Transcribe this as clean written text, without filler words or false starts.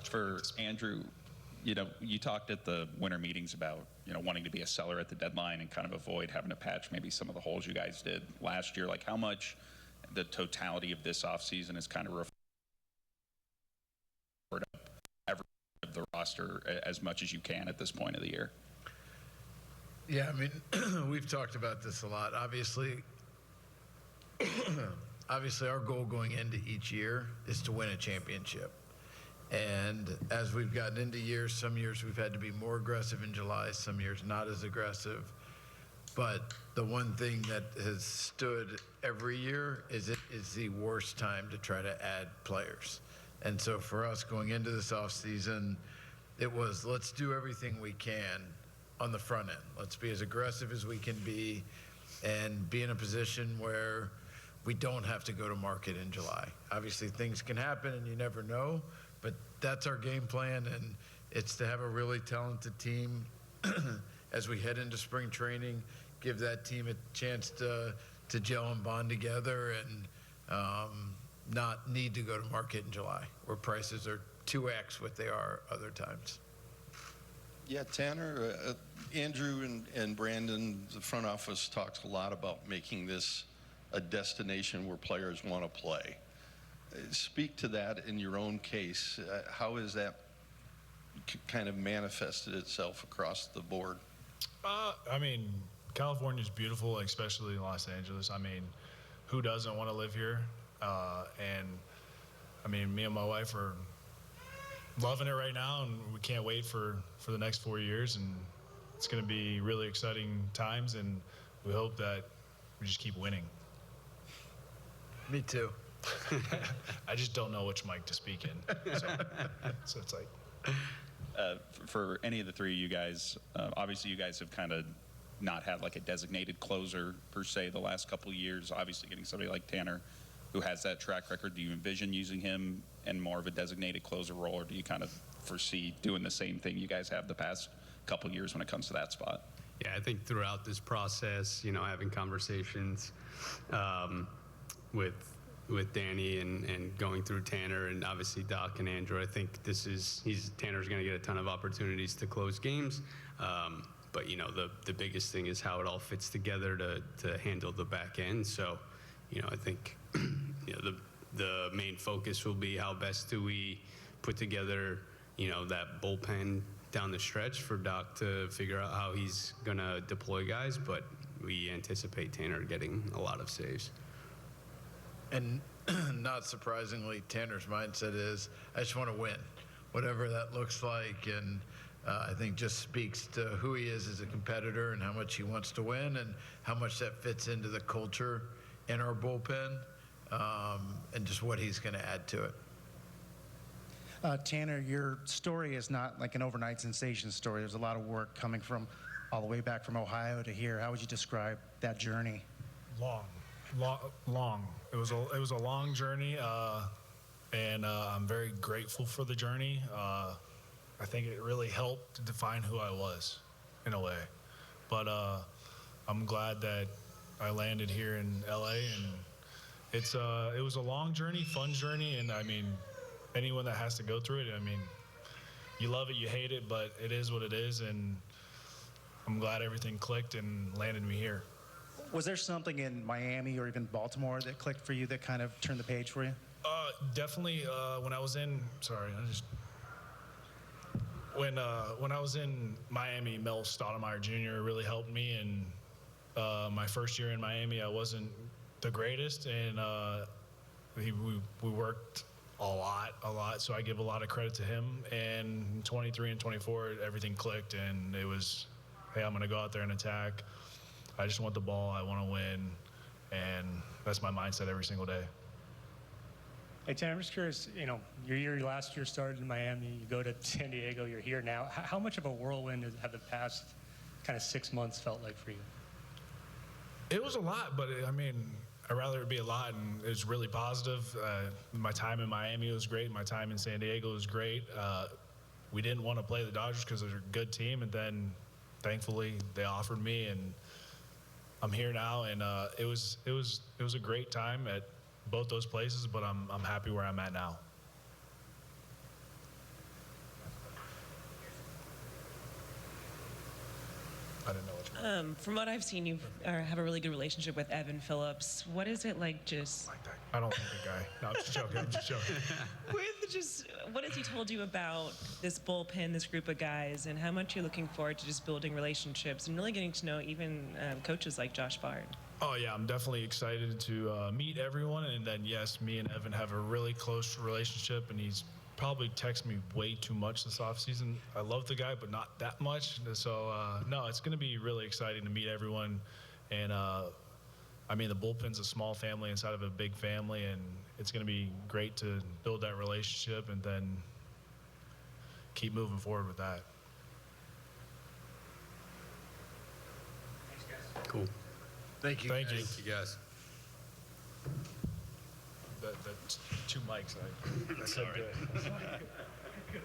For Andrew, you talked at the winter meetings about, wanting to be a seller at the deadline and kind of avoid having to patch maybe some of the holes you guys did last year. Like, how much the totality of this offseason is kind of referred up every the roster as much as you can at this point of the year? Yeah, I mean, we've talked about this a lot. Obviously, our goal going into each year is to win a championship. And as we've gotten into years, some years we've had to be more aggressive in July, some years not as aggressive. But the one thing that has stood every year is it is the worst time to try to add players. And so for us going into this offseason, it was, let's do everything we can on the front end. Let's be as aggressive as we can be and be in a position where we don't have to go to market in July. Obviously, things can happen and you never know, but that's our game plan, and it's to have a really talented team as we head into spring training, give that team a chance to gel and bond together and not need to go to market in July, where prices are 2x what they are other times. Yeah, Tanner, Andrew and Brandon, the front office talks a lot about making this a destination where players want to play. Speak to that in your own case. How has that kind of manifested itself across the board? I mean, California is beautiful, especially Los Angeles. I mean, who doesn't want to live here? And I mean, me and my wife are loving it right now, and we can't wait for the next 4 years. And it's going to be really exciting times, and we hope that we just keep winning. Me too. I just don't know which mic to speak in. So it's like. For any of the three of you guys, obviously you guys have kind of not had like a designated closer per se the last couple of years. Obviously getting somebody like Tanner who has that track record, do you envision using him in more of a designated closer role, or do you kind of foresee doing the same thing you guys have the past couple of years when it comes to that spot? Yeah, I think throughout this process, having conversations with Danny and going through Tanner and obviously Doc and Andrew, I think Tanner's going to get a ton of opportunities to close games. But the biggest thing is how it all fits together to handle the back end. So, I think the main focus will be how best do we put together that bullpen down the stretch for Doc to figure out how he's going to deploy guys. But we anticipate Tanner getting a lot of saves. And not surprisingly, Tanner's mindset is, I just want to win, whatever that looks like. And I think just speaks to who he is as a competitor and how much he wants to win and how much that fits into the culture in our bullpen, and just what he's going to add to it. Tanner, your story is not like an overnight sensation story. There's a lot of work coming from all the way back from Ohio to here. How would you describe that journey? Long. It was a long journey, and I'm very grateful for the journey. I think it really helped to define who I was, in a way. But I'm glad that I landed here in LA, and it was a long journey, fun journey, and I mean, anyone that has to go through it, I mean, you love it, you hate it, but it is what it is, and I'm glad everything clicked and landed me here. Was there something in Miami or even Baltimore that clicked for you that kind of turned the page for you? Definitely. When I was in, when I was in Miami, Mel Stoudemire Jr. really helped me, and my first year in Miami, I wasn't the greatest, and we worked a lot. So I give a lot of credit to him. And in 23 and 24, everything clicked, and it was, hey, I'm going to go out there and attack. I just want the ball. I want to win, and that's my mindset every single day. Hey, Tanner, I'm just curious, your last year started in Miami, you go to San Diego, you're here now. How much of a whirlwind have the past kind of 6 months felt like for you? It was a lot, but I'd rather it be a lot, and it's really positive. My time in Miami was great. My time in San Diego was great. We didn't want to play the Dodgers because they're a good team, and then thankfully they offered me, and I'm here now, and it was a great time at both those places, but I'm happy where I'm at now. I didn't know which one. From what I've seen, you have a really good relationship with Evan Phillips. What is it like just Like that. I don't like the guy. No, I'm just joking. I'm just joking. what has he told you about this bullpen, this group of guys, and how much you're looking forward to just building relationships and really getting to know even coaches like Josh Bard? Oh, yeah, I'm definitely excited to meet everyone. And then, yes, me and Evan have a really close relationship, and he's probably texted me way too much this offseason. I love the guy, but not that much. So, no, it's going to be really exciting to meet everyone. And, I mean, the bullpen's a small family inside of a big family, and it's going to be great to build that relationship and then keep moving forward with that. Cool. Thank you. Thank you. Thank you, guys. The two mics, I said good.